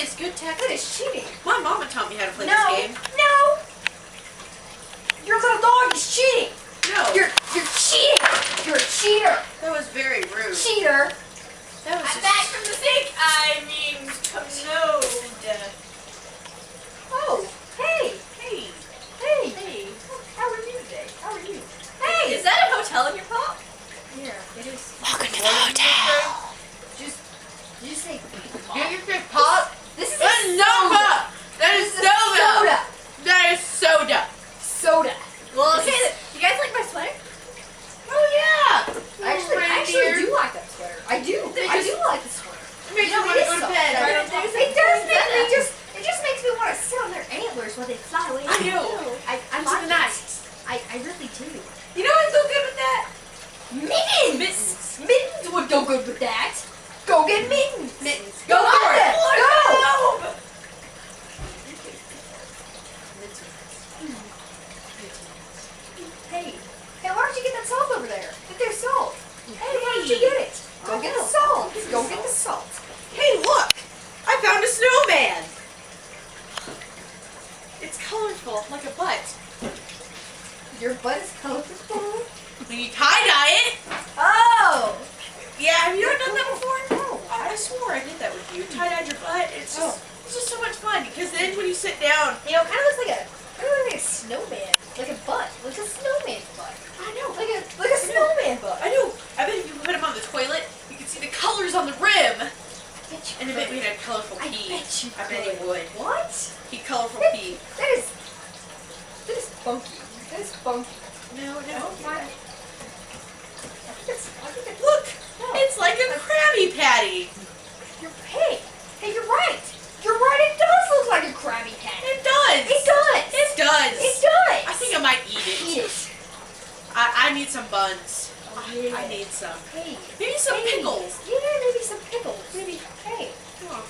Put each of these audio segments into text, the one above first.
is good tactics. That is cheating. My mama taught me how to play No. this game. No. Your little dog is cheating. No. You're cheating. You're a cheater. That was very rude. Cheater. That was I'm just... back from the sink. I mean, commode. Oh, hey. Hey. Hey. Hey. How are you today? How are you? Hey. Is that a hotel in your pop? Yeah, it is. Welcome to the hotel. Just, did you say Did you say pop? This is That is no pop. That is soda. That is soda. Soda. Well, okay. You guys like my sweater? Oh yeah. I actually do like that sweater. I do. I do like the sweater. It makes You know, me want to it go is to soft. bed. It Right on top. does make me it just makes me want to sit on their antlers while they fly away. I know. I It's like nice. it. I really do. You know what's so good with that? Mittens. Mittens would go good with that. Go get mittens. Mittens. Go for it. Go. Hey, why don't you get that salt over there? Get their salt. Hey, why don't you get it? Go get the salt. Go get the salt. Hey, look! I found a snowman! It's colorful, like a butt. Your butt is colorful. When you tie-dye it. Oh. Yeah, have you ever done that before? No. I swore I did that with you. Tie-dyed your butt. It's just so much fun because then when you sit down, You know, it kind of looks like a snowman, like a butt, like a snowman butt. I know. Like a snowman butt. I know. I bet if you put them on the toilet, you could see the colors on the rim. And I bet we you had colorful I pee. bet you I bet he could. would. What? He colorful pee. That is funky. That is funky. No, no. I think it's Look! no. It's like a Krabby Patty. Hey, you're right. You're right. It does look like a Krabby Patty. It does. It does. It does. It does. I think I might eat it. Eat it. I need some buns. Yeah. I need some. Hey. Maybe some Hey. pickles. Yeah, maybe some pickles. Maybe. Hey. Oh.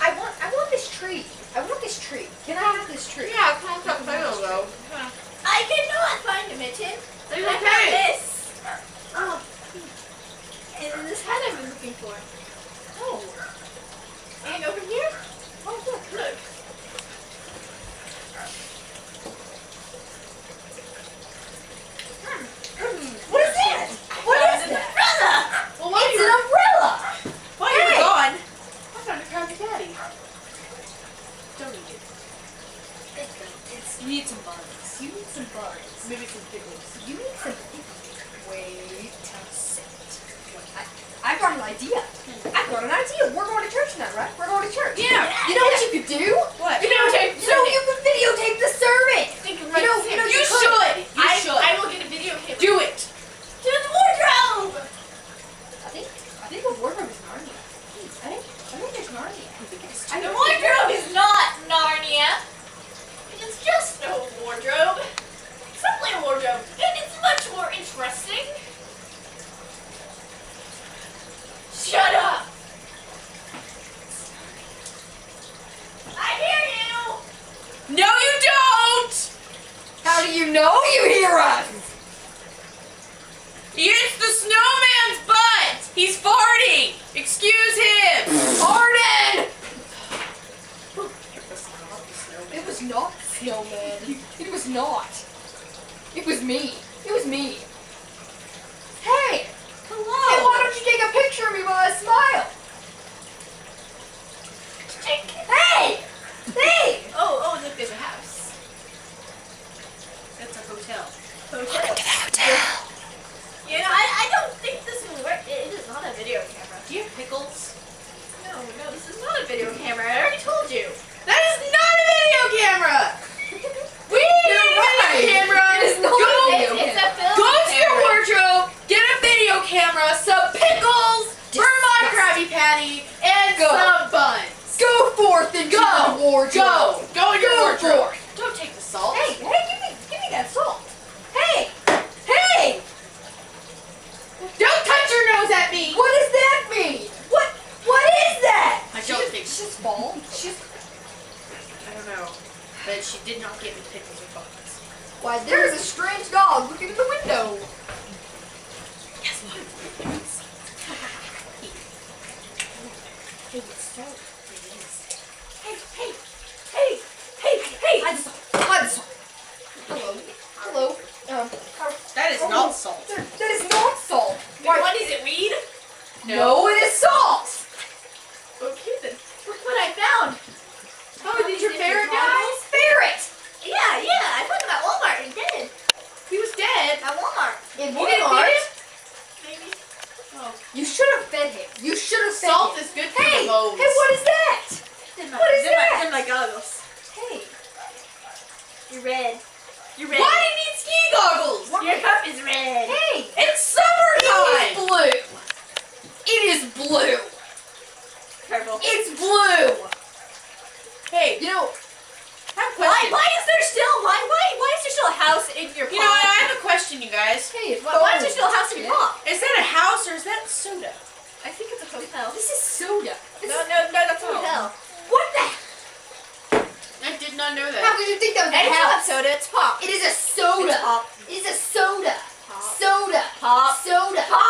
I want this tree. I want this tree. Can I have this tree? Yeah, it's not that pickle though. I cannot find a mitten. It's I found okay. this. Oh. And this hat I've been looking for. Oh. And over here. Oh, look. Look. What is that? What is An that? umbrella. Well, while It's you an were umbrella. Hey. gone, I found a Krabby Patty. Don't eat it. You need some buns. You need some buns. Maybe some pickles. You need some pickles. Wait a second. I brought an idea. I brought an idea. We're going to church tonight, right? We're going to church. Yeah. You know what you could do? What? Videotape. You could videotape the service. You should. You should. I will get a video camera. Do it. To the wardrobe. I think the wardrobe is Narnia. I think it's Narnia. The wardrobe is not Narnia. It is just a wardrobe. Simply a wardrobe. And it's much more interesting. Shut up! I hear you! No, you don't. How do you know you hear us? It's the snowman's butt. He's farting. Excuse him. Pardon! It was not the snowman. It was not. It was me. It was me. Hey! Hello. Hey, why don't you take a picture of me while I smile? Hey! Hey! Oh, look, there's a house. That's a hotel. Welcome to the hotel. You know, I don't think this will work. It is not a video camera. Do you have pickles? No, this is not a video camera. I already told you. That is not a video camera. We need a video camera. It is not Go. a video It's a film Go to your camera. wardrobe, get a video camera, some pickles for my Disgusting. Krabby Patty, and Go. some buns. Go forth into Go. the wardrobe. Go in your Go wardrobe. forth. Don't take the salt. Hey, give me that salt. Hey! Hey! Don't touch your nose at me. What does that mean? What is that? I don't think She's just bald. I don't know. But she did not get me pickles or buns. Why, there is a strange dog looking in the window. Guess what? Hey, it's salt. Hey, hey, hey, hey, hey! Hide the salt. Hide the salt. Hello. Hello. That is not salt. That is not salt. What is it, weed? No, it is salt. Okay then. Look what I found. Oh, did your ferret die? goggles? Ferret. Yeah, I found him at Walmart and dead. He was dead. At Walmart. In You didn't Walmart. feed him? Maybe. Oh. You should have fed him. You should have fed Salt him. is good for Hey, the bones. hey, what is that? What is that? In my goggles. Hey, You're red. You're red. Why do you need ski goggles? Your cup is red. hey. It's summertime. It is blue. It is blue. Purple. It's blue. Hey, You know, I have a question. Why is there still why is there still a house in your pot? You know what? I have a question, you guys. hey, it's Why is there cold. still a house in your pot? Is that a house or is that soda? I think it's a hotel. This is soda. This No, is, that's a hotel. what the? I did not know How that. could you think that was And a it's not house? soda, it's pop. It is a soda. It's pop. It is a soda. Pop. Soda. Pop. Soda. Pop.